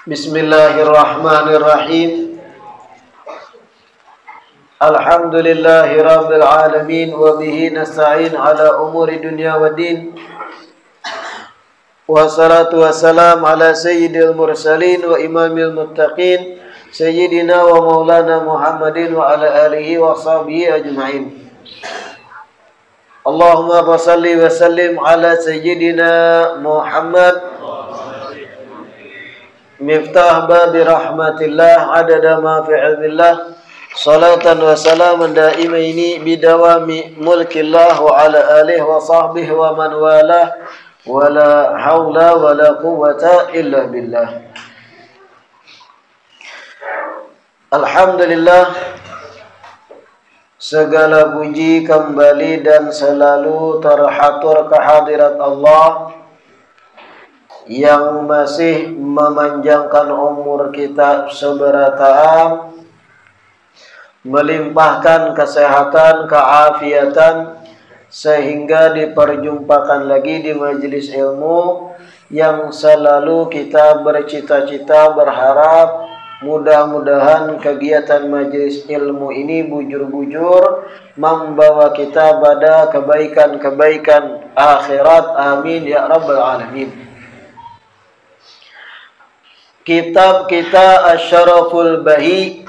Bismillahirrahmanirrahim. Alhamdulillahi rabbil alamin wa bihi nasta'in ala umuri dunya waddin. Wassalatu wassalam ala sayyidil mursalin wa imamil muttaqin sayyidina wa maulana Muhammadin wa ala alihi wa sahbihi ajma'in. Allahumma salli wa sallim ala sayyidina Muhammad Miftah babi rahmatillah adada ma fi ilmillah. Salatan wa salaman daimaini bidawami mulkillah wa ala alihi wa sahbihi wa man walah. Wa la hawla wa la quwwata illa billah. Alhamdulillah, segala puji kembali dan selalu terhatur kehadirat Allah yang masih memanjangkan umur kita seberataan, melimpahkan kesehatan, keafiatan, sehingga diperjumpakan lagi di majelis ilmu yang selalu kita bercita-cita berharap mudah-mudahan kegiatan majelis ilmu ini bujur-bujur membawa kita pada kebaikan-kebaikan akhirat. Amin ya rabbal alamin. Kitab kita Asy-Syaraful Bahi,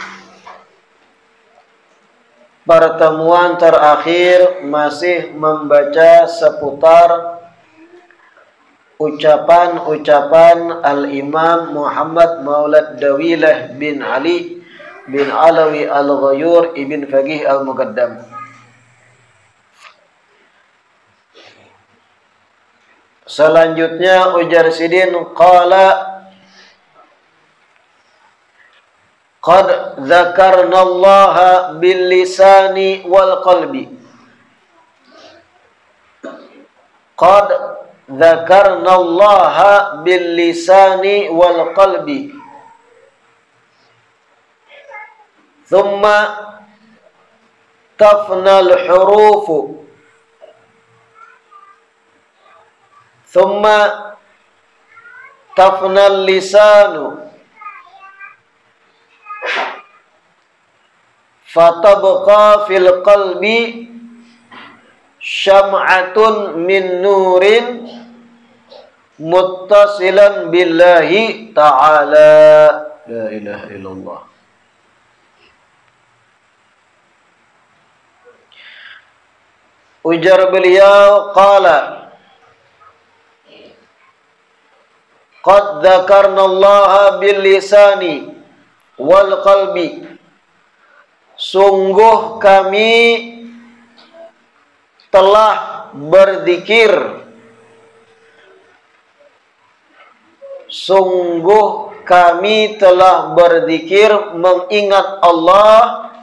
pertemuan terakhir masih membaca seputar ucapan-ucapan Al-Imam Muhammad Maulad Dawilah bin Ali bin Alawi Al-Ghayur Ibn Faqih Al-Muqaddam. Selanjutnya ujar Sidin qala qad dzakarna Allah bil lisani wal qalbi. Qad dzakarna Allah bil lisani wal qalbi. Thumma tafna al huruf. Thumma tafna al lisanu. Fatabqa fil qalbi syam'atun min nurin muttasilan billahi ta'ala. La ilaha illallah. Ujar beliau qala qad dzakarna Allah bil lisani wal qalbi. Sungguh kami telah berzikir, sungguh kami telah berzikir mengingat Allah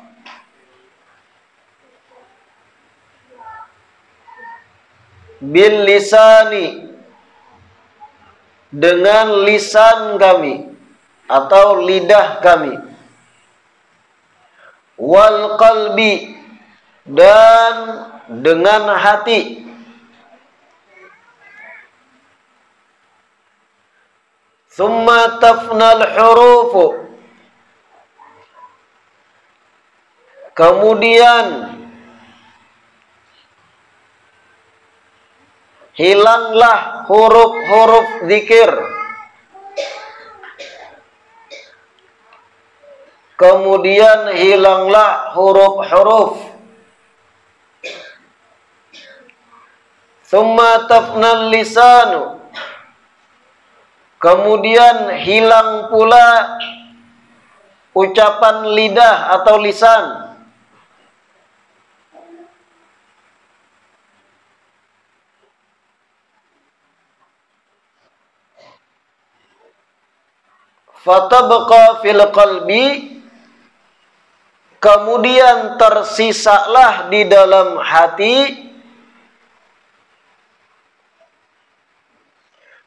bil lisani, dengan lisan kami atau lidah kami, wal qalbi, dan dengan hati. Thumma tafnal hurufu, kemudian hilanglah huruf-huruf zikir. Kemudian hilanglah huruf-huruf. Tsumma tafnal lisanu, kemudian hilang pula ucapan lidah atau lisan. Fatabqa fil qalbi, kemudian tersisalah di dalam hati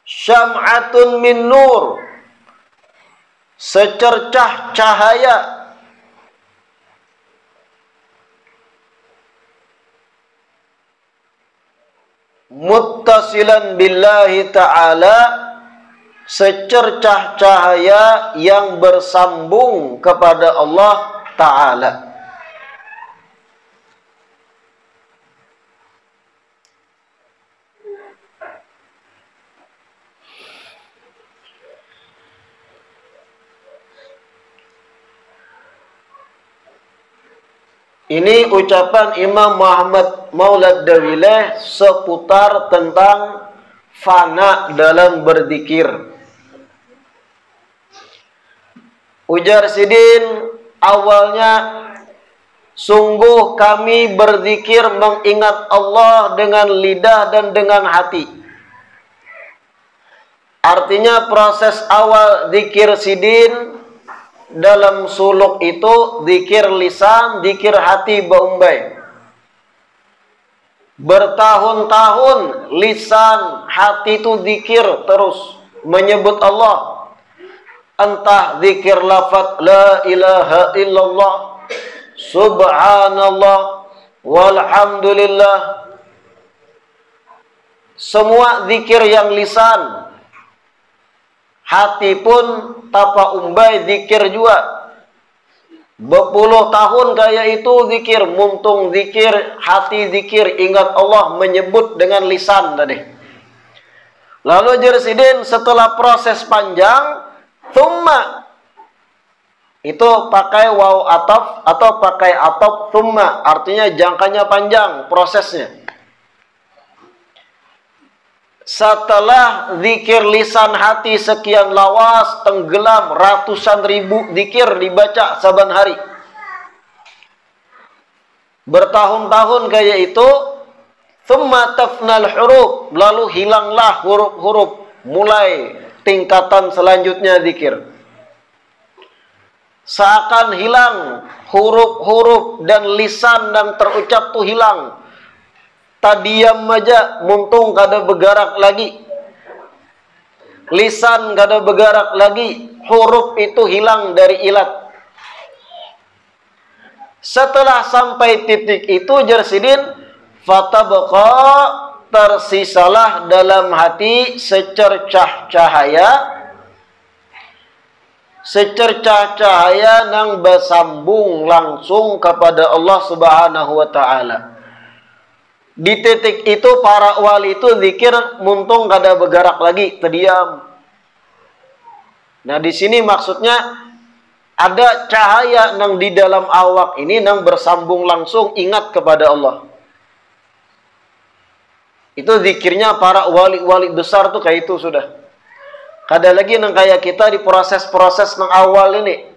syam'atun min nur, secercah cahaya, muttasilan billahi ta'ala, secercah cahaya yang bersambung kepada Allah Ta'ala. Ini ucapan Imam Muhammad Maulad Dawileh seputar tentang fana dalam berzikir. Ujar Sidin, awalnya sungguh kami berzikir mengingat Allah dengan lidah dan dengan hati. Artinya proses awal zikir Sidin dalam suluk itu zikir lisan, zikir hati Umbai. Bertahun-tahun lisan, hati itu zikir terus menyebut Allah. Entah zikir lafaz la ilaha illallah, subhanallah, walhamdulillah. Semua zikir yang lisan. Hati pun tapa Umbai zikir juga. Berpuluh tahun kayak itu zikir, muntung zikir, hati zikir, ingat Allah, menyebut dengan lisan tadi. Lalu Jersidin setelah proses panjang, thumma itu pakai waw ataf atau pakai ataf thumma, artinya jangkanya panjang prosesnya. Setelah zikir lisan hati sekian lawas, tenggelam, ratusan ribu zikir dibaca saban hari. Bertahun-tahun kayak itu, thumma tafnal huruf, lalu hilanglah huruf-huruf, mulai tingkatan selanjutnya zikir. Seakan hilang huruf-huruf dan lisan dan terucap tuh hilang. Tadiam aja, muntung kada bergerak lagi. Lisan kada bergerak lagi. Huruf itu hilang dari ilat. Setelah sampai titik itu, Jersidin, fatabqa, tersisalah dalam hati secercah cahaya. Secercah cahaya yang bersambung langsung kepada Allah Subhanahu wa Ta'ala. Di titik itu para wali itu zikir muntung kada bergerak lagi, terdiam. Nah, di sini maksudnya ada cahaya nang di dalam awak ini nang bersambung langsung ingat kepada Allah. Itu zikirnya para wali-wali besar tuh kayak itu sudah. Kada lagi nang kayak kita di proses-proses nang awal ini,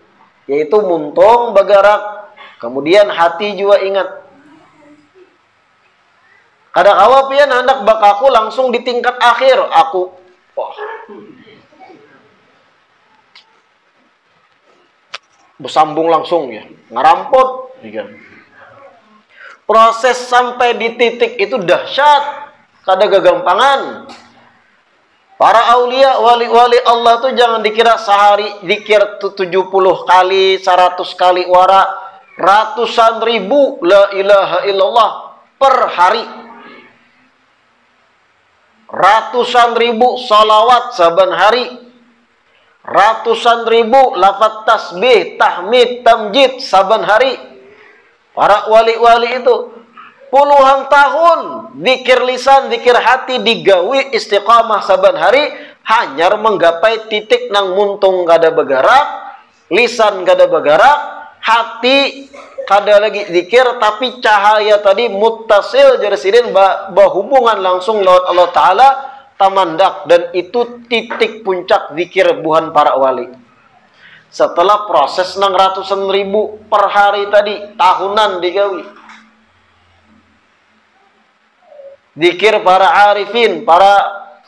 yaitu muntung bergerak, kemudian hati juga ingat. Kada kawa pian hendak bakaku langsung di tingkat akhir aku. Bersambung langsung ya, ngerampot. Proses sampai di titik itu dahsyat, kada gagampangan. Para aulia, wali-wali Allah tuh jangan dikira sehari zikir 70 kali, 100 kali wara, ratusan ribu la ilaha illallah per hari. Ratusan ribu salawat saban hari. Ratusan ribu lafaz tasbih, tahmid, tamjid saban hari. Para wali-wali itu puluhan tahun zikir lisan, zikir hati digawi istiqamah saban hari, hanyar menggapai titik nang muntung kada bergerak, lisan kada bergerak, hati kada lagi zikir, tapi cahaya tadi muttasil Jersidin berhubungan langsung lawan Allah Ta'ala tamandak, dan itu titik puncak zikir buhan para wali. Setelah proses nang ratusan ribu per hari tadi, tahunan digawi. Zikir para arifin, para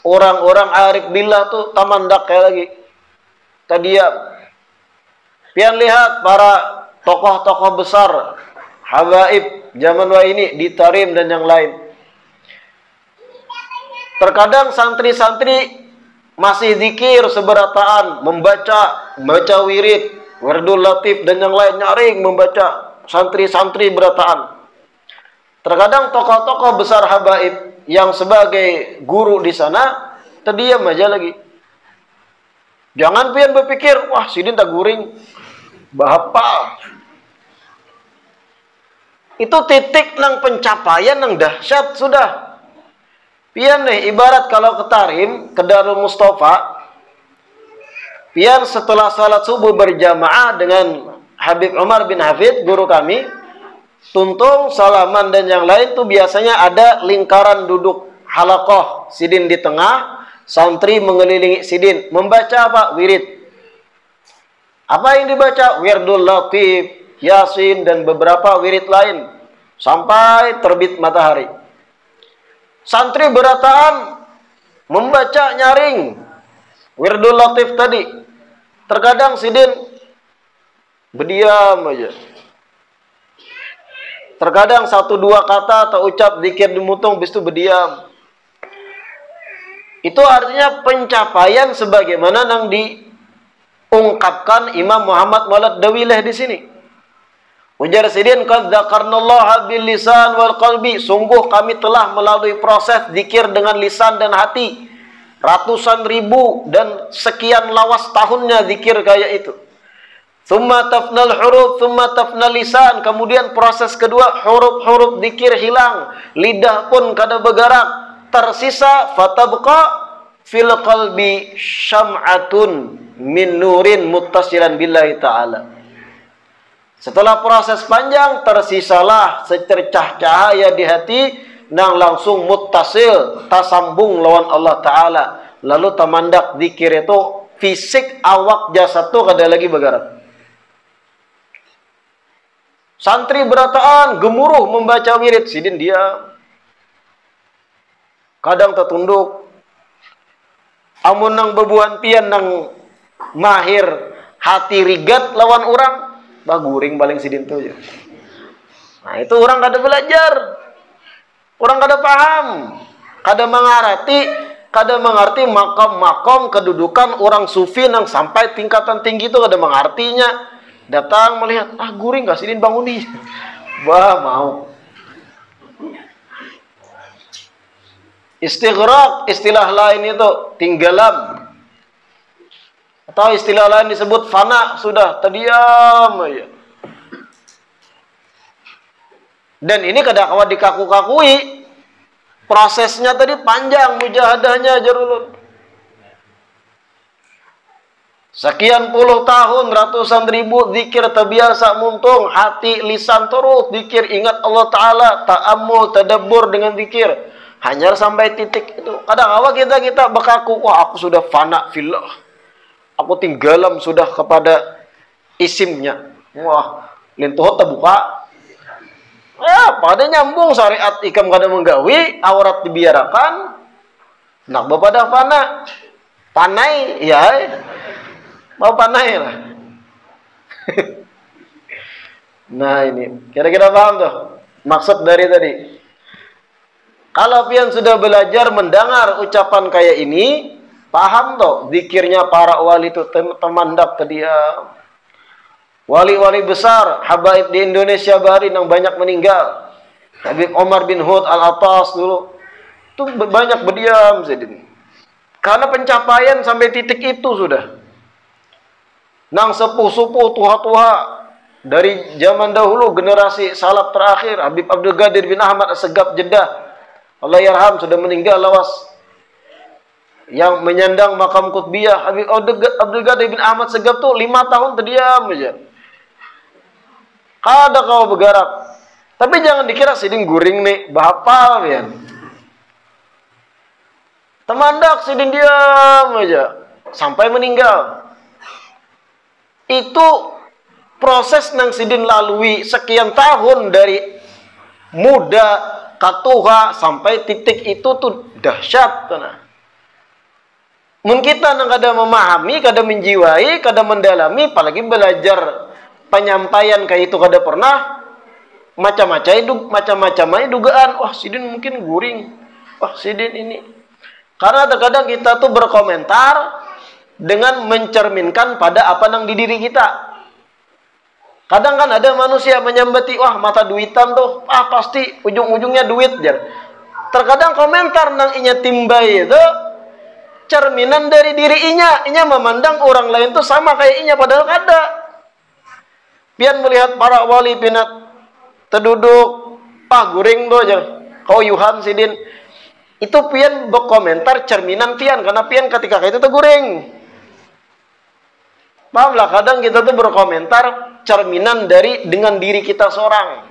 orang-orang arif billah tuh tamandak kayak lagi. Tadi ya, pian lihat para tokoh-tokoh besar, habaib zaman wa ini, di Tarim dan yang lain. Terkadang santri-santri masih zikir seberataan, membaca wirid, wardul latif dan yang lain, nyaring membaca, santri-santri berataan. Terkadang tokoh-tokoh besar habaib yang sebagai guru di sana terdiam aja lagi. Jangan pian berpikir, wah sidin tak guring. Bahapa. Itu titik nang pencapaian nang dahsyat sudah. Pian nih, ibarat kalau ke Tarim, ke Darul Mustafa, pian setelah salat subuh berjamaah dengan Habib Umar bin Hafid, guru kami, tuntung, salaman, dan yang lain tuh biasanya ada lingkaran duduk halaqah, sidin di tengah, santri mengelilingi sidin, membaca apa? Wirid. Apa yang dibaca? Wirdul Latif, Yasin, dan beberapa wirid lain, sampai terbit matahari. Santri berataan membaca nyaring Wirdul Latif tadi. Terkadang sidin berdiam aja. Terkadang 1-2 kata atau ucap zikir dimutung, habis itu berdiam. Itu artinya pencapaian sebagaimana yang diungkapkan Imam Muhammad Maulad Dawilah di sini. Ujar sidin, qad dzakarnallaha bil lisan wal qalbi. Sungguh kami telah melalui proses zikir dengan lisan dan hati. Ratusan ribu dan sekian lawas tahunnya zikir kayak itu. Tsumma tafnal huruf, tsumma tafnal lisan. Kemudian proses kedua, huruf-huruf zikir hilang, lidah pun kada bergerak, tersisa fatabqa fil qalbi syam'atun min nurin muttasilan billahi ta'ala. Setelah proses panjang, tersisalah secercah cahaya di hati nang langsung muttasil, tasambung lawan Allah Ta'ala. Lalu tamandak zikir itu fisik awak jasad tu kada lagi bergerak. Santri berataan, gemuruh membaca wirid, sidin diam. Kadang tertunduk. Amun nang bebuan pian nang mahir hati rigat lawan orang, baguring paling sidin tu aja. Nah itu orang kada belajar, orang kada paham, kada mengerti makom-makom kedudukan orang sufi nang sampai tingkatan tinggi itu kada mengertinya. Datang melihat, guring gak sidin bangun nih. Wah mau. Istighraq, istilah lain itu tinggalan. Atau istilah lain disebut fana, sudah terdiam aja. Dan ini kada kawan dikaku-kakui. Prosesnya tadi panjang, mujahadahnya jarulun. Sekian puluh tahun, ratusan ribu zikir terbiasa muntung, hati, lisan terus zikir, ingat Allah Ta'ala, ta'ammul, tadabbur dengan zikir. Hanya sampai titik itu. Kadang awal kita bekaku, wah aku sudah fana fillah. Aku tinggalam sudah kepada isimnya. Wah, lintuh terbuka. Ya, pada nyambung syariat ikam kada menggawi, aurat dibiarkan. Nak bapada fana. Panai, ya. Mau panai lah. Nah ini, kira-kira paham tuh maksud dari tadi. Kalau pian sudah belajar mendengar ucapan kayak ini, paham tuh zikirnya para wali itu temandak terdiam. Wali-wali besar, habaib di Indonesia bahari yang banyak meninggal. Habib Umar bin Hud Al-Attas dulu itu banyak berdiam sedini. Karena pencapaian sampai titik itu sudah. Nang sepuh-sepuh tuha-tuha dari zaman dahulu, generasi salaf terakhir, Habib Abdul Qadir bin Ahmad As-Segaf Jeddah, Allah yarham, sudah meninggal lawas. Yang menyandang makam Qutbiyah, Habib Abdul Qadir bin Ahmad Segaf tuh 5 tahun terdiam aja. Kada kau bergerak. Tapi jangan dikira sidin guring nih, bahapal ya. Temandak sidin diam aja sampai meninggal. Itu proses nang sidin lalui sekian tahun dari muda katuha sampai titik itu tuh dahsyat karena mun kita nang kada memahami, kada menjiwai, kada mendalami, apalagi belajar penyampaian kayak itu kada pernah, macam-macam dugaan, wah sidin mungkin guring, wah sidin ini. Karena terkadang kita tuh berkomentar dengan mencerminkan pada apa nang di diri kita. Kadang kan ada manusia menyambati, wah mata duitan tuh, pasti ujung-ujungnya duit jar. Terkadang komentar nang inya timbai itu cerminan dari diri inya. Inya memandang orang lain itu sama kayak inya, padahal kada. Pian melihat para wali pinat terduduk, guring do aja. Kau Yuhan sidin. Itu pian berkomentar cerminan pian, karena pian ketika itu guring. Pahamlah, kadang kita tuh berkomentar cerminan dengan diri kita seorang.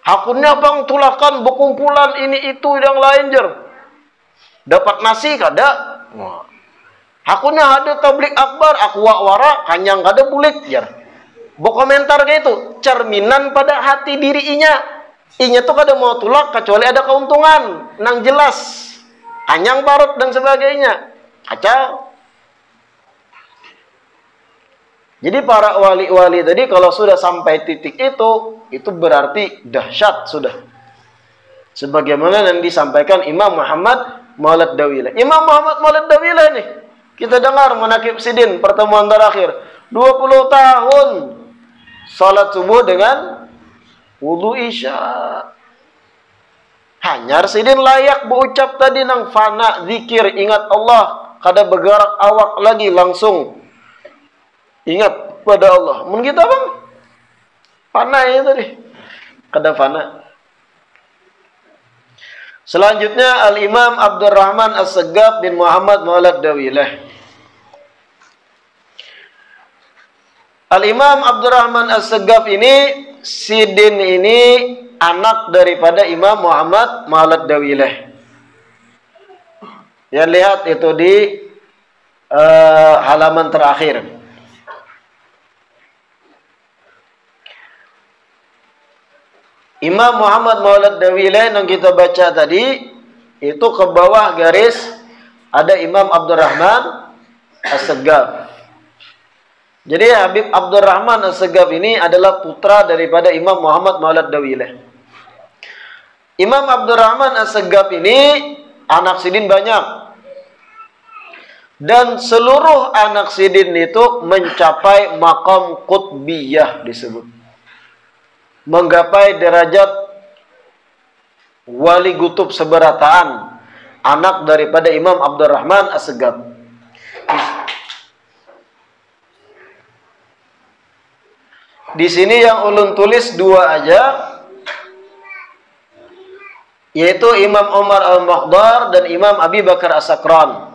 Hakunnya bang tulakan berkumpulan ini itu yang lain jer. Dapat nasi kada? Hakunnya ada tablik akbar, aku wara, kanyang kada bulik jer. Berkomentar kayak itu, cerminan pada hati diri inya. Inya tuh kada mau tulak kecuali ada keuntungan, nang jelas. Kanyang parut dan sebagainya. Kacau. Jadi para wali-wali tadi kalau sudah sampai titik itu berarti dahsyat sudah. Sebagaimana yang disampaikan Imam Muhammad Maulad Dawilah. Imam Muhammad Maulad Dawilah nih, kita dengar manaqib sidin pertemuan terakhir. 20 tahun salat subuh dengan wudu isya. Hanyar sidin layak berucap tadi nang fana zikir ingat Allah, kada bergerak awak lagi langsung ingat pada Allah. Mun kita bang fana itu tadi, kada fana. Selanjutnya Al-Imam Abdurrahman As-Segaf bin Muhammad Maulad Dawilah. Al-Imam Abdurrahman As-Segaf ini, sidin ini anak daripada Imam Muhammad Maulad Dawilah. Yang lihat itu di halaman terakhir. Imam Muhammad Maulad Dawilah yang kita baca tadi, itu ke bawah garis ada Imam Abdurrahman As-Segaf. Jadi Habib Abdurrahman As-Segaf ini adalah putra daripada Imam Muhammad Maulad Dawilah. Imam Abdurrahman As-Segaf ini anak sidin banyak. Dan seluruh anak sidin itu mencapai maqam qutbiyah disebut. Menggapai derajat wali gutub seberataan, anak daripada Imam Abdurrahman As-Segaf. Di sini yang ulun tulis dua aja, yaitu Imam Umar Al-Makhdar dan Imam Abi Bakar As-Sakran.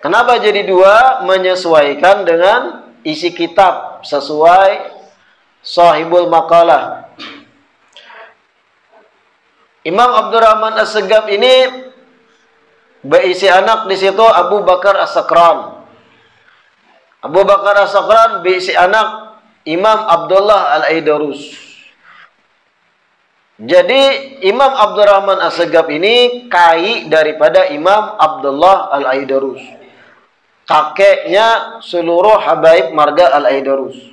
Kenapa jadi dua? Menyesuaikan dengan isi kitab, sesuai Sahibul Maqalah. Imam Abdurrahman As-Segaf ini berisi anak di situ Abu Bakar As-Sakran. Abu Bakar As-Sakran berisi anak Imam Abdullah Al-Aidarus. Jadi Imam Abdurrahman As-Segaf ini kai daripada Imam Abdullah Al-Aidarus. Kakeknya seluruh habaib marga Al-Aidarus.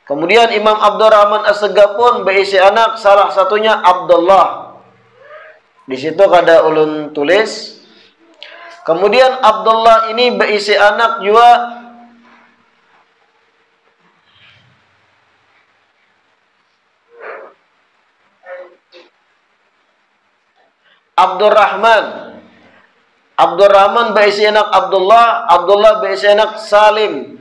Kemudian Imam Abdurrahman As-Segaf pun berisi anak, salah satunya Abdullah. Di situ kada ulun tulis. Kemudian Abdullah ini berisi anak juga Abdurrahman. Abdurrahman berisi anak Abdullah, Abdullah berisi anak Salim.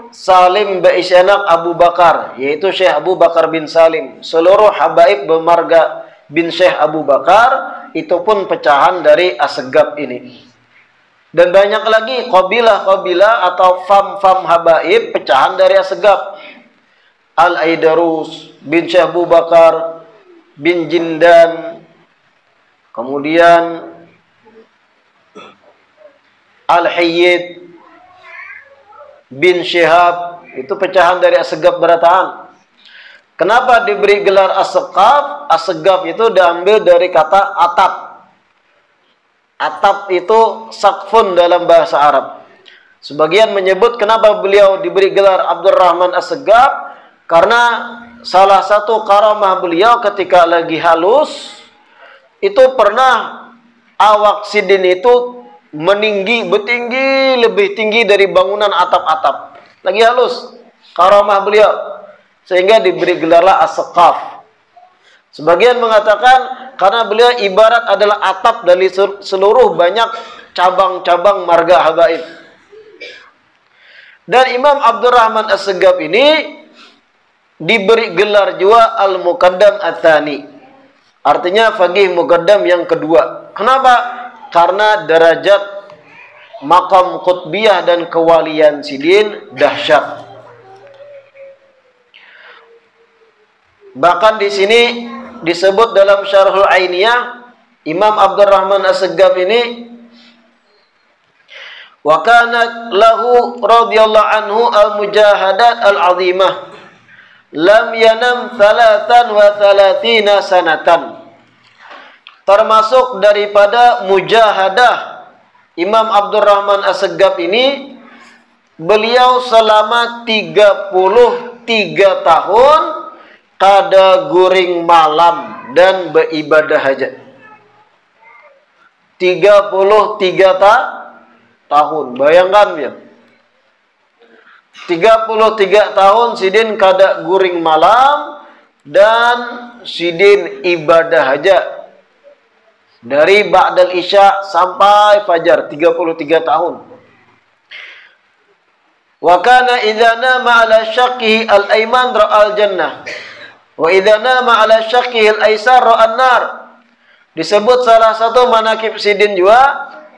Salim berisi anak Abu Bakar, yaitu Syekh Abu Bakar bin Salim. Seluruh habaib bermarga bin Syekh Abu Bakar, itu pun pecahan dari As-Segaf ini. Dan banyak lagi qabilah-qabilah atau fam-fam habaib pecahan dari As-Segaf. Al-Aidarus bin Syekh Abu Bakar bin Jindan, kemudian Al-Hayyid bin Syihab, itu pecahan dari As-Segaf berataan. Kenapa diberi gelar As-Segaf? As-Segaf itu diambil dari kata atap. Atap itu sakfun dalam bahasa Arab. Sebagian menyebut kenapa beliau diberi gelar Abdurrahman As-Segaf, karena salah satu karamah beliau ketika lagi halus, itu pernah awak sidin itu betinggi, lebih tinggi dari bangunan atap-atap. Lagi halus, karamah beliau. Sehingga diberi gelarlah As-Segaf. Sebagian mengatakan karena beliau ibarat adalah atap dari seluruh banyak cabang-cabang marga habaib. Dan Imam Abdurrahman As-Segaf ini diberi gelar juga Al-Muqaddam Ats-Tsani. Artinya faqih muqaddam yang kedua. Kenapa? Karena derajat maqam qutbiyah dan kewalian sidin dahsyat. Bahkan di sini disebut dalam Syarhul Ainiyah, Imam Abdurrahman As-Segaf ini wa kana lahu radhiyallahu anhu al-mujahadat al-'azimah lam yanam 33 sanatan. Termasuk daripada mujahadah Imam Abdurrahman As-Segaf ini, beliau selama 33 tahun kada guring malam dan beribadah hajat. 33 tahun. Bayangkan ya. 33 tahun sidin kada guring malam dan sidin ibadah hajat. Dari ba'dal isya sampai fajar, 33 tahun. Wa kana idza nama ala syaqqihi al-ayman ra'al jannah. Wa idza nama ala syaqqihi al-aysar ra'an nar. Disebut salah satu manakib sidin juga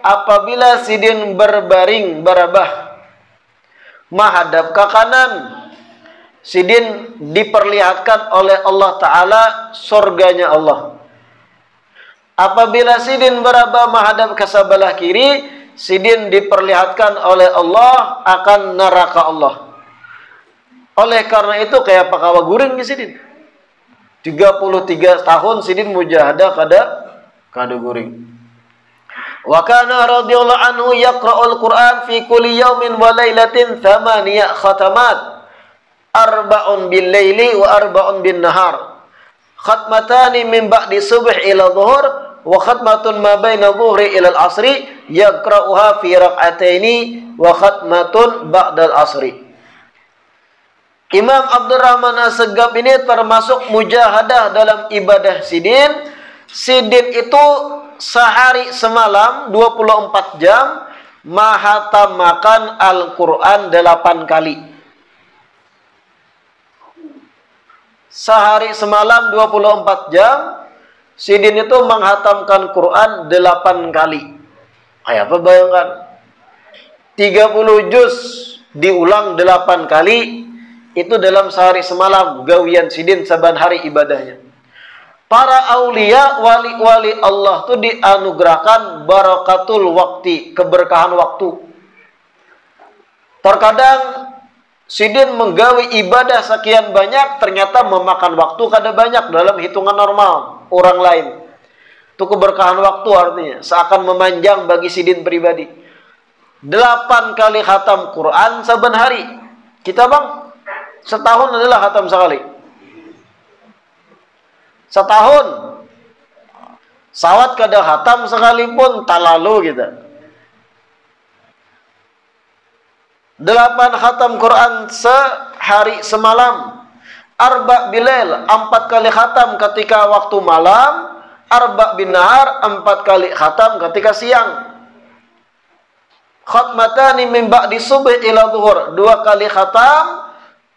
apabila sidin berbaring barabah menghadap ke kanan, sidin diperlihatkan oleh Allah Ta'ala surganya Allah. Apabila sidin berabah menghadap ke sebelah kiri, sidin diperlihatkan oleh Allah akan neraka Allah. Oleh karena itu kayak pakawa guring ya sidin. 33 tahun sidin mujahadah kada guring. Wa kana radhiyallahu anhu yaqra'ul Qur'an fi kulli yawmin wa lailatin 8 khatamat. 4 bil laili wa 4 bin nahar. Khatmatani min ba'di subh ila dhuhur wa khatmatun ma baina dhuhri ila al-'asri yaqra'uha fi rak'ataini wa khatmatun ba'da al-'asri. Imam Abdurrahman As-Segaf ini termasuk mujahadah dalam ibadah sidin. Sidin itu sehari semalam 24 jam mahatamakan Al-Quran 8 kali. Sehari semalam 24 jam sidin itu menghatamkan Quran 8 kali. Kayak apa bayangkan? 30 juz diulang 8 kali. Itu dalam sehari semalam gawian sidin saban hari ibadahnya. Para aulia, wali-wali Allah itu dianugerahkan barakatul waktu, keberkahan waktu. Terkadang sidin menggawi ibadah sekian banyak, ternyata memakan waktu kada banyak dalam hitungan normal orang lain. Itu keberkahan waktu artinya, seakan memanjang bagi sidin pribadi. 8 kali khatam Quran saban hari. Kita bang, setahun adalah khatam sekali. Setahun sawat kada khatam sekalipun tak lalu kita. 8 khatam Quran sehari semalam. 4 bilail, 4 kali khatam ketika waktu malam. 4 bin nahar, 4 kali khatam ketika siang. Khatmatani min ba'di subh ila dhuhur, 2 kali khatam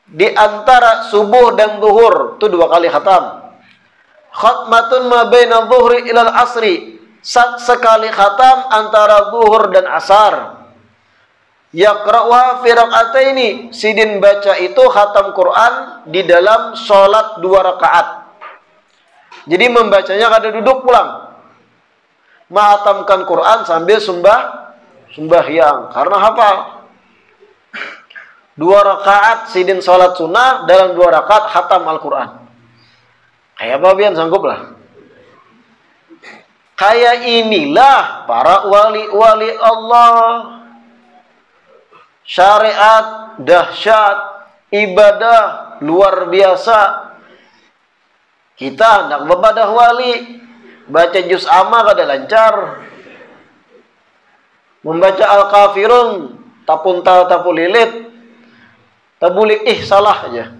di antara subuh dan zuhur, itu 2 kali khatam. Khatmatun ma baina dhuhri ila al-asri, sekali khatam antara zuhur dan asar. Yaqra'uha fi rak'ataini, sidin baca itu khatam Quran di dalam sholat 2 rakaat. Jadi membacanya kada duduk pulang. Menghatamkan Quran sambil sembahyang karena hafal. 2 rakaat sidin sholat sunnah, dalam 2 rakaat khatam Al-Quran. Kayak apa bian sanggup lah. Kayak inilah para wali-wali Allah. Syariat dahsyat, ibadah luar biasa. Kita hendak bebadah wali, baca juz amma kada lancar. Membaca Al-Kafirun tapuntal tapulilit, tabulik salah aja.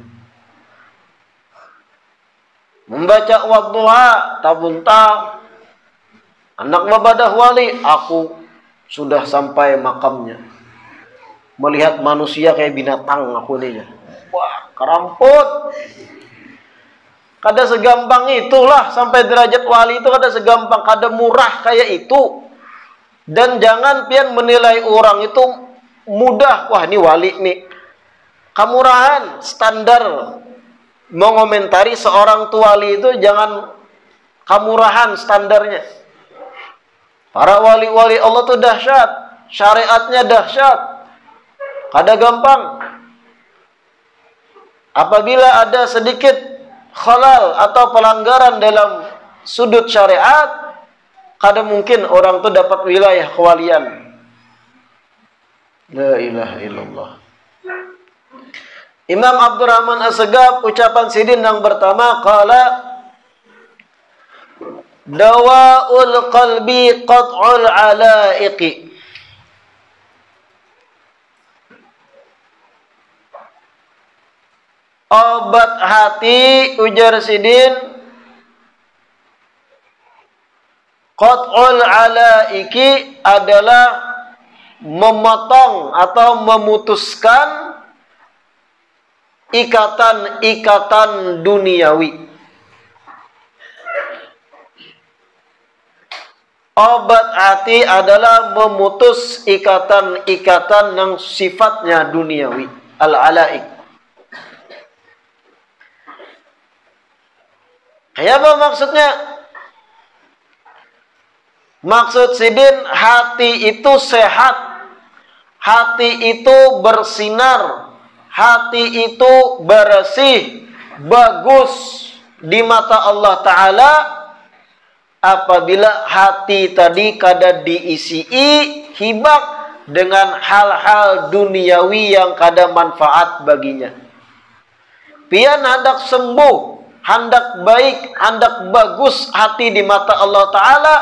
Membaca wadduha, tabuntang. Anak mabadah wali, aku sudah sampai makamnya. Melihat manusia kayak binatang aku nih. Wah, keramput. Kada segampang itulah sampai derajat wali itu, kada segampang, kada murah kayak itu. Dan jangan pian menilai orang itu mudah. Wah, ini wali nih. Kemurahan, standar mengomentari seorang wali itu jangan kemurahan standarnya. Para wali-wali Allah itu dahsyat, syariatnya dahsyat, kada gampang. Apabila ada sedikit khalal atau pelanggaran dalam sudut syariat, kada mungkin orang itu dapat wilayah kewalian. La ilaha illallah. Imam Abdurrahman As-Segaf ucapan sidin yang pertama, qala dawaul qalbi qat'ul alaiqi. Obat hati, ujar sidin, qat'ul alaiqi adalah memotong atau memutuskan ikatan-ikatan duniawi. Obat hati adalah memutus ikatan-ikatan yang sifatnya duniawi. Al-alaik. Kayak apa maksudnya? Maksud sidin, hati itu sehat. Hati itu bersinar. Hati itu bersih. Bagus di mata Allah Ta'ala. Apabila hati tadi kada diisi hibak dengan hal-hal duniawi yang kada manfaat baginya. Pian hendak sembuh, hendak baik, hendak bagus hati di mata Allah Ta'ala,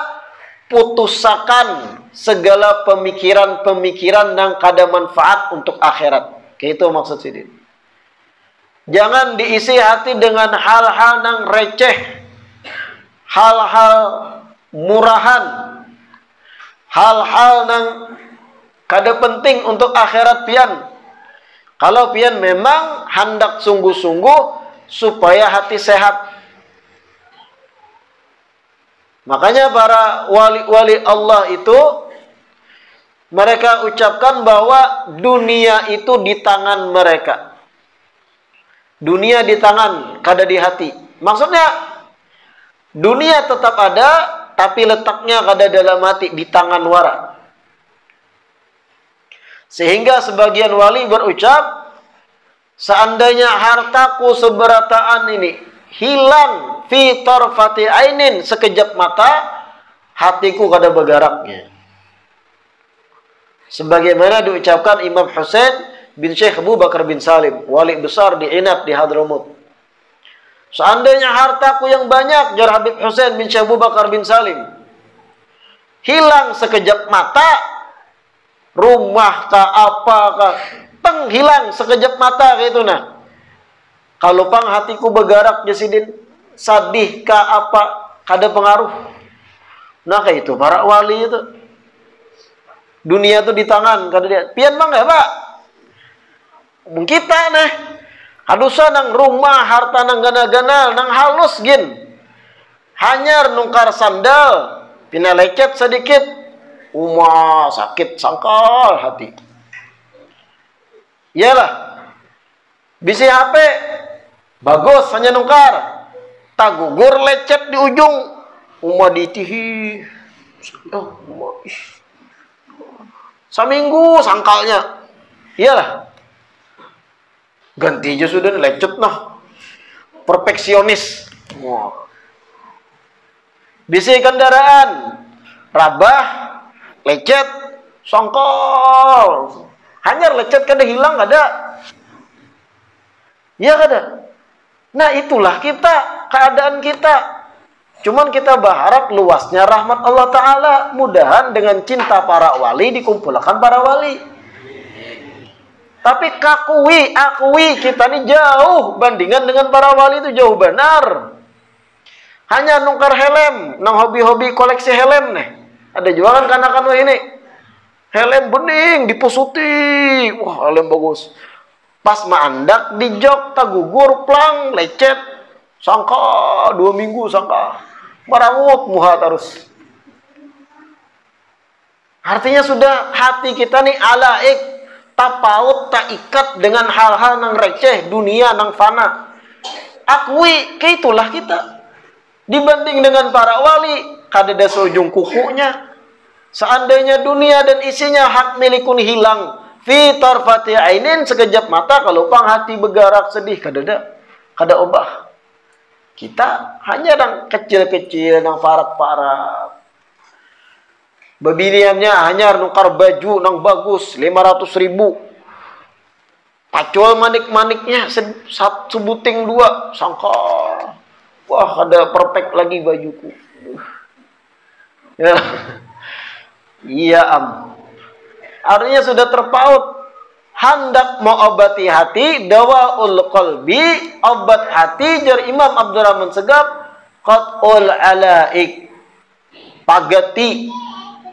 putusakan segala pemikiran-pemikiran yang kada manfaat untuk akhirat. Kayak itu maksud sidin. Jangan diisi hati dengan hal-hal yang receh, hal-hal murahan, hal-hal yang kada penting untuk akhirat pian. Kalau pian memang hendak sungguh-sungguh supaya hati sehat. Makanya para wali-wali Allah itu mereka ucapkan bahwa dunia itu di tangan mereka. Dunia di tangan, kada di hati. Maksudnya dunia tetap ada, tapi letaknya kada dalam hati, di tangan wara. Sehingga sebagian wali berucap, seandainya hartaku seberataan ini hilang fi tarfati ainin, sekejap mata, hatiku kada bergeraknya. Sebagaimana diucapkan Imam Husain bin Syekh Abu Bakar bin Salim, wali besar di Inab di Hadramut. Seandainya hartaku yang banyak, jar Habib Husain bin Syekh Abu Bakar bin Salim, hilang sekejap mata, rumah kah apa kah, hilang sekejap mata kayak itu nah. Kalau pang hatiku bergerak jasidin, sadih kah apa, kada pengaruh. Nah kayak itu para wali itu. Dunia itu di tangan, kada dia. Pian bang ya pak? Kita nah. Hadusa nang rumah, harta nang gana-gana, nang halus gin. Hanyar nungkar sandal, pina lecet sedikit, sakit sangkal hati. Iyalah, bisi HP, bagus hanya nungkar, tak gugur lecet di ujung, ditihi, saminggu sangkalnya, iyalah. Ganti aja sudah lecet nah. Perfeksionis. Wah. Bisi kendaraan rabah, lecet, songkol. Hanyar lecet kada hilang kada. Ya kada. Nah itulah kita, keadaan kita. Cuman kita berharap luasnya rahmat Allah Ta'ala. Mudahan dengan cinta para wali dikumpulkan para wali. Tapi akui kita ini jauh bandingan dengan para wali itu jauh benar. Hanya nukar helm, nang hobi-hobi koleksi helm nih. Ada juga kan kanak-kanak ini. Helm bening, dipusuti. Wah, helm bagus. Pas mandak di jok, tak gugur, plang, lecet. Sangka, 2 minggu sangka. Marangut, muha terus. Artinya sudah hati kita nih alaik. Tak paut, tak ikat dengan hal-hal nang receh, dunia nang fana. Akui, keitulah kita. Dibanding dengan para wali, kadada seujung kukunya. Seandainya dunia dan isinya hak milikun hilang, fi tarfati ainin, sekejap mata, kalau pang hati bergerak sedih, kadada, kada obah. Kita hanya nang kecil-kecil, nang parak-parak. Babiliannya hanya nukar baju nang bagus, 500.000. Pacul manik-maniknya sebuting 2, sangka. Wah, ada perfect lagi bajuku. Ya. Iya, artinya sudah terpaut. Hendak mengobati hati, dawaul qalbi, obat hati, jar Imam Abdurrahman Segaf, qat'ul alaik. Pagati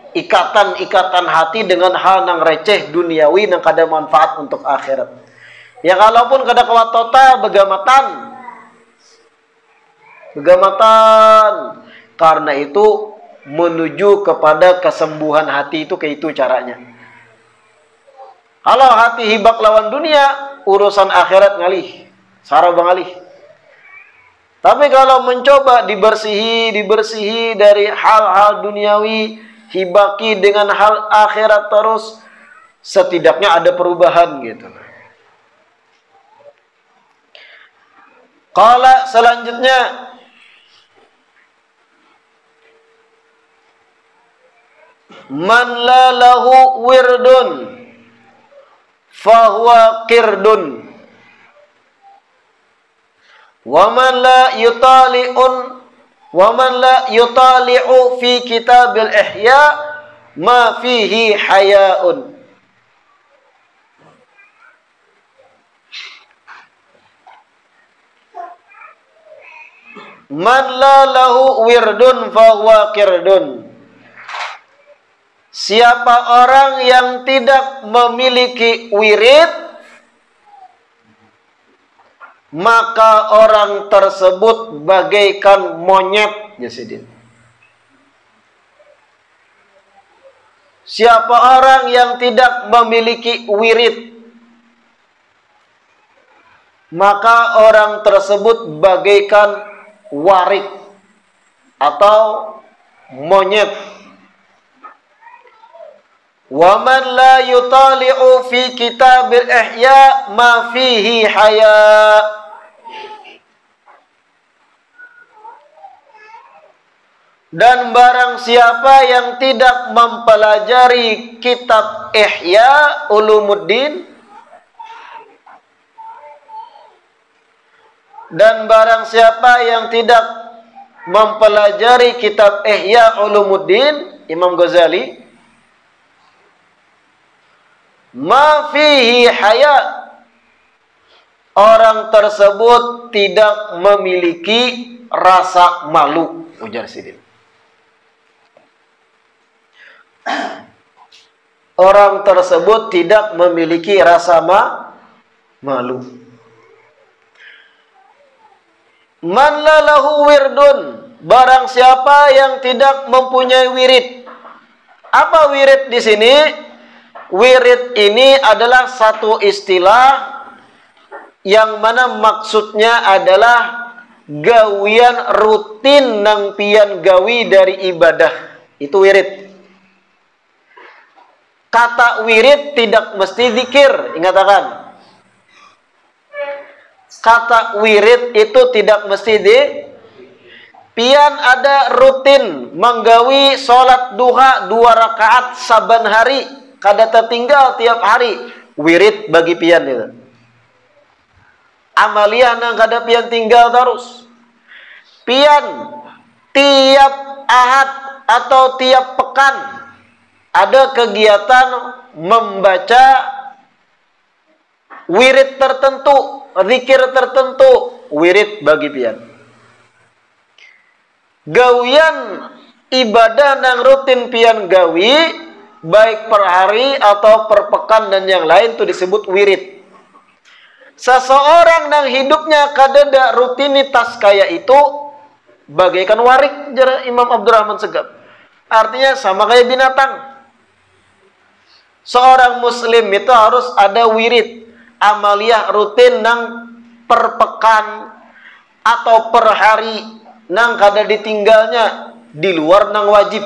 ikatan-ikatan hati dengan hal nang receh duniawi nang kada manfaat untuk akhirat. Ya kalaupun kada kawatota begamatan. Karena itu menuju kepada kesembuhan hati itu kayak itu caranya. Kalau hati hibak lawan dunia, urusan akhirat ngalih, sarah bangalih. Tapi kalau mencoba dibersihi dari hal-hal duniawi, hibaki dengan hal akhirat terus, setidaknya ada perubahan gitu. Qala selanjutnya, man la lahu wirdun fahuwa qirdun wa man la yutali'u fi kitabil ihya ma fihi hayaun. Man la lahu wirdun fahuwa qirdun. Siapa orang yang tidak memiliki wirid, maka orang tersebut bagaikan monyet. Jasidin. Siapa orang yang tidak memiliki wirid, maka orang tersebut bagaikan warik atau monyet. Wa man la yutali'u fi kitabil ihya ma fihi haya. Dan barang siapa yang tidak mempelajari kitab Ihya Ulumuddin, dan barang siapa yang tidak mempelajari kitab Ihya Ulumuddin Imam Ghazali, ma fihi haya, orang tersebut tidak memiliki rasa malu. Ujar Sidin. Orang tersebut tidak memiliki rasa malu. Man la lahu wirdun, barang siapa yang tidak mempunyai wirid. Apa wirid di sini? Wirid ini adalah satu istilah yang mana maksudnya adalah gawian rutin nang pian gawi dari ibadah. Itu wirid. Kata wirid tidak mesti zikir, ingat akan. Kata wirid itu tidak mesti pian ada rutin menggawi sholat duha 2 rakaat saban hari. Kada tertinggal tiap hari, wirid bagi pian itu. Amalia nang kada pian tinggal terus. Pian tiap ahad atau tiap pekan ada kegiatan membaca wirid tertentu, zikir tertentu, wirid bagi pian. gawian ibadah nang rutin pian gawi, baik per hari atau per pekan dan yang lain, itu disebut wirid. Seseorang nang hidupnya kadada rutinitas kayak itu bagaikan warik, jara Imam Abdurrahman Segaf. Artinya sama kayak binatang. Seorang muslim itu harus ada wirid, amaliyah rutin nang per pekan atau per hari, nang kada ditinggalnya di luar nang wajib.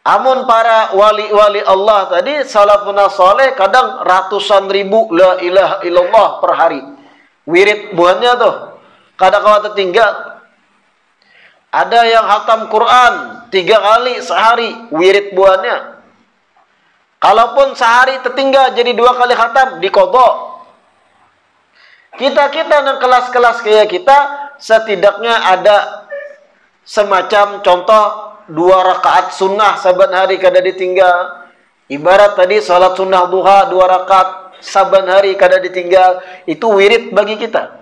Amun para wali-wali Allah tadi, salafun saleh, kadang ratusan ribu la ilaha illallah per hari. Wirid buahnya tuh kada kawa tertinggal. Ada yang hatam Quran 3 kali sehari, wirid buahnya. Kalaupun sehari tertinggal jadi 2 kali khatam, dikodok. Kita nang kelas-kelas kayak kita, setidaknya ada semacam contoh 2 rakaat sunnah saban hari kada ditinggal. Ibarat tadi salat sunnah duha 2 rakaat saban hari kada ditinggal. Itu wirid bagi kita.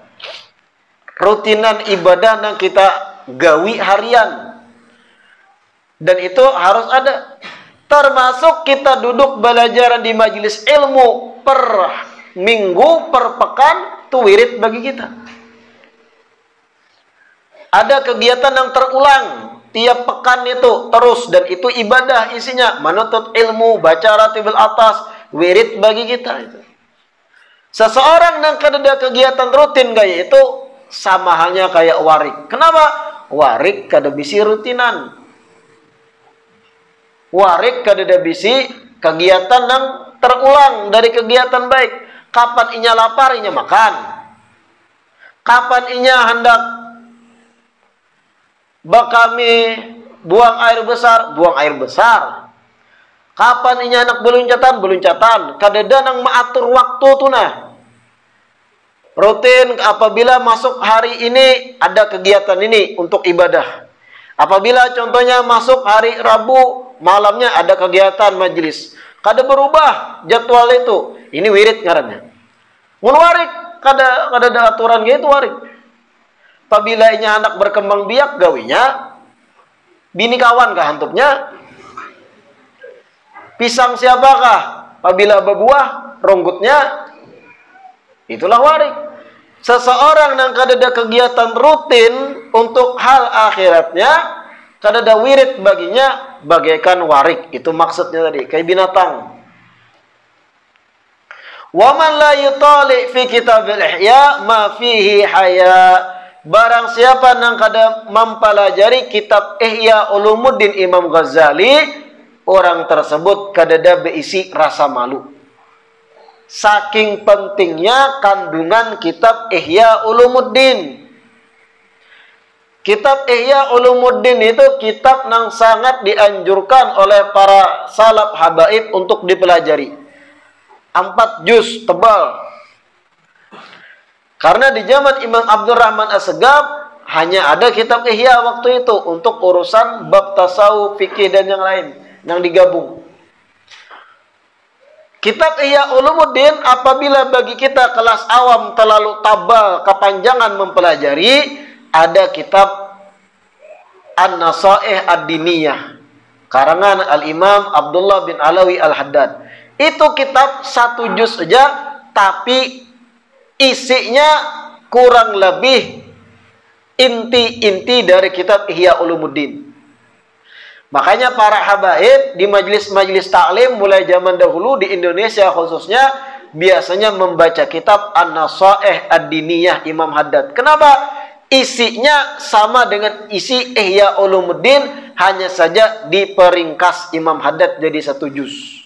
Rutinan ibadah nang kita gawi harian. Dan itu harus ada. Termasuk kita duduk belajar di majelis ilmu per minggu, per pekan, itu wirid bagi kita. Ada kegiatan yang terulang tiap pekan itu terus, dan itu ibadah isinya, menuntut ilmu, baca ratibul atas, wirid bagi kita itu. Seseorang yang kada kegiatan rutin kayak itu sama halnya kayak warik. Kenapa? Warik kada bisi rutinan. Warik kada bisi kegiatan yang terulang dari kegiatan baik. Kapan inya lapar, inya makan. Kapan inya hendak bakami buang air besar, buang air besar. Kapan inya anak beluncatan, beluncatan. Kadada nang maatur waktu tu nah. Rutin apabila masuk hari ini ada kegiatan ini untuk ibadah. Apabila contohnya masuk hari Rabu malamnya ada kegiatan majelis. Kada berubah jadwal itu. Ini wirid ngarannya. Mun warik kada ada aturan gitu warik. Apabila inya anak berkembang biak gawinya, bini kawan kah hantupnya? Pisang siapakah? Apabila berbuah, ronggutnya, itulah warik. Seseorang yang kadada kegiatan rutin untuk hal akhiratnya, kadada wirid baginya, bagaikan warik. Itu maksudnya tadi, kayak binatang. Wa man la yutali fi kitabil ihya ma fihi haya. Barang siapa yang kada mempelajari kitab Ihya Ulumuddin Imam Ghazali, orang tersebut kadada berisi rasa malu. Saking pentingnya kandungan kitab Ihya Ulumuddin. Kitab Ihya Ulumuddin itu kitab yang sangat dianjurkan oleh para salaf habaib untuk dipelajari. 4 juz tebal. Karena di zaman Imam Abdurrahman As-Segaf hanya ada kitab Ihya waktu itu untuk urusan bab tasawuf, fikih dan yang lain yang digabung. Kitab Ihya Ulumuddin apabila bagi kita kelas awam terlalu tabal, kepanjangan mempelajari, ada kitab An-Nasaih Ad-Diniyah karangan Al-Imam Abdullah bin Alawi Al-Haddad. Itu kitab 1 juz saja, tapi isinya kurang lebih inti-inti dari kitab Ihya Ulumuddin. Makanya para habaib di majelis-majelis taklim mulai zaman dahulu di Indonesia khususnya biasanya membaca kitab An-Nasaih Ad-Diniyah Imam Haddad. Kenapa? Isinya sama dengan isi Ihya Ulumuddin, hanya saja diperingkas Imam Haddad jadi 1 juz.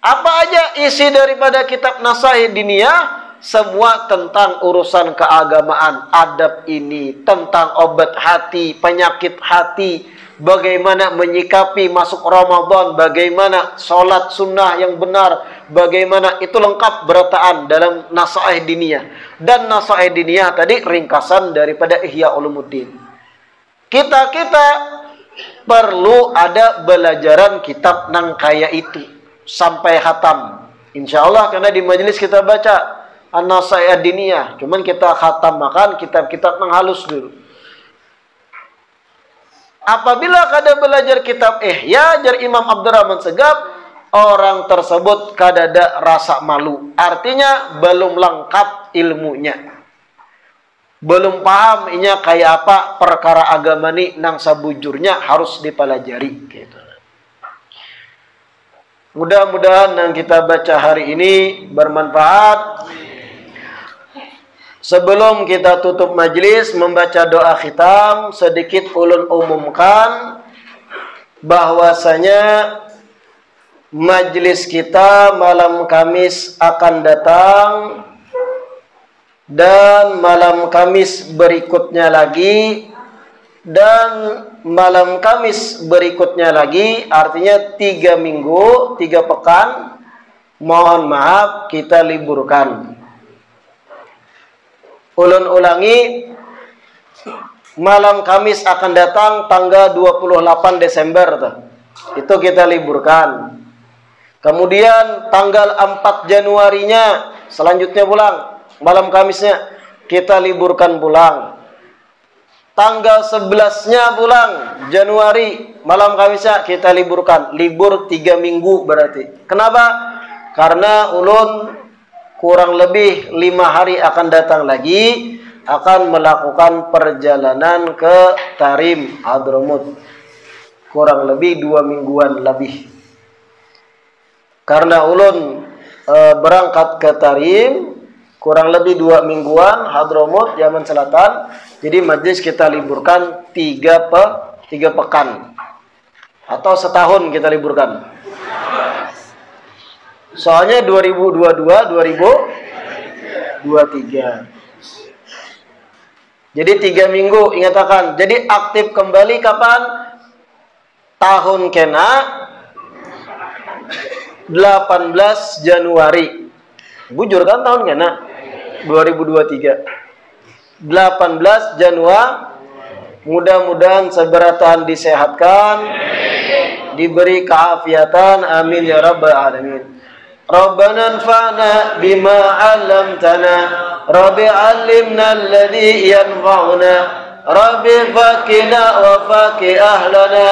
Apa aja isi daripada kitab Nasaih Diniyah? Semua tentang urusan keagamaan, adab ini, tentang obat hati, penyakit hati, bagaimana menyikapi masuk Ramadan, bagaimana sholat sunnah yang benar, bagaimana itu lengkap berataan dalam Nasaih Diniyah. Dan Nasaih Diniyah tadi ringkasan daripada Ihya Ulumuddin. Kita perlu ada belajaran kitab nang kaya itu sampai khatam. Insya Allah karena di majelis kita baca An-Nasaih Ad-Diniyah. Cuman kita khatamakan kitab-kitab menghalus dulu. Apabila kada belajar kitab Ihya jar Imam Abdurrahman Segaf, orang tersebut kada ada rasa malu. Artinya belum lengkap ilmunya. Belum paham inya kayak apa perkara agama ni nang sabujurnya harus dipelajari gitu. Mudah-mudahan yang kita baca hari ini bermanfaat. Sebelum kita tutup majelis membaca doa khitam, sedikit ulun umumkan bahwasanya majelis kita malam Kamis akan datang dan malam Kamis berikutnya lagi dan malam Kamis berikutnya lagi, artinya 3 minggu, 3 pekan. Mohon maaf kita liburkan. Ulun ulangi, malam Kamis akan datang tanggal 28 Desember tuh. Itu kita liburkan. Kemudian tanggal 4 Januarinya selanjutnya pulang, malam Kamisnya kita liburkan pulang. Tanggal 11-nya pulang Januari, malam Kamisnya kita liburkan. Libur 3 minggu berarti. Kenapa? Karena ulun kurang lebih 5 hari akan datang lagi, akan melakukan perjalanan ke Tarim, Hadramut. Kurang lebih 2 mingguan lebih. Karena ulun berangkat ke Tarim, kurang lebih 2 mingguan, Hadramut, Yaman Selatan. Jadi majelis kita liburkan 3 pekan. Atau setahun kita liburkan. Soalnya 2022, 2023. Jadi 3 minggu, ingatakan. Jadi aktif kembali kapan? Tahun kena 18 Januari. Bujur kan tahun kena 2023. 18 Januari. Mudah-mudahan seberatan disehatkan, diberi keafiatan, amin ya rabbal alamin. Rabbana anfa'na bima 'allamtana, Rabbi 'allimna alladhi yanfa'una, Rabbi faqina wa faqi ahlana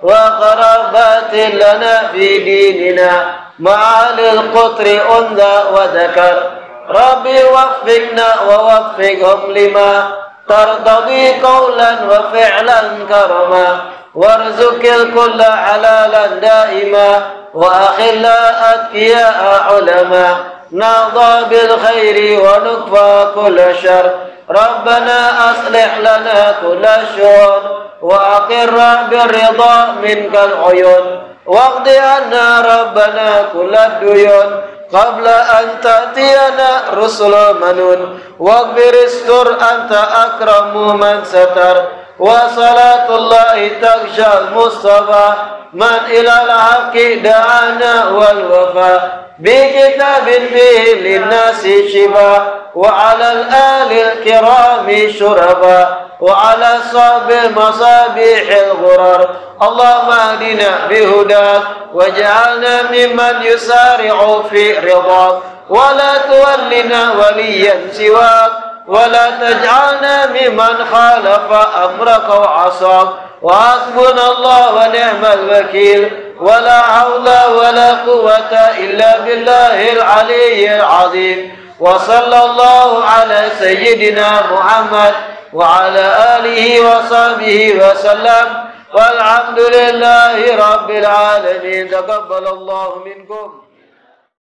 wa qarabatin lana fi dinina ma'alil qutri unda wa dhakar. Rabbi waffiqna wa waffiqhum lima tardadi qawlan wa fi'lan karama warzuqil kulla halalan daima wa akhilla atqiya ulama nadha bil khairi wa nukfa kulla syar. Rabbana aslih lana kulla syun wa aqirra bir ridha minkal uyun waqdi anna rabbana kulla duyun qabla an ta'tiyana rusul manun waghfir istur anta akramu man satar wa salatullahi taghshal mustafa man ilal haqqi da'ana wal wafa bi kitabin fihi linnasi shifa wa alal alil kirami syurafa wa ala sabil masabihil ghurar. Allahumma hadina bihudak waj'alna mimman yusari'u fi ridak wa la tuwallina waliyan siwak wa la taj'alna mimman khalafa amraka wa asak wa hasbunallahu wa ni'mal wakil wa la hawla wa la quwwata illa billahil aliyyil azim. Wa sallallahu ala sayyidina Muhammad wa ala alihi wa sahbihi wa sallam. Walhamdulillahi rabbil alamin. Taqabbalallahu minkum.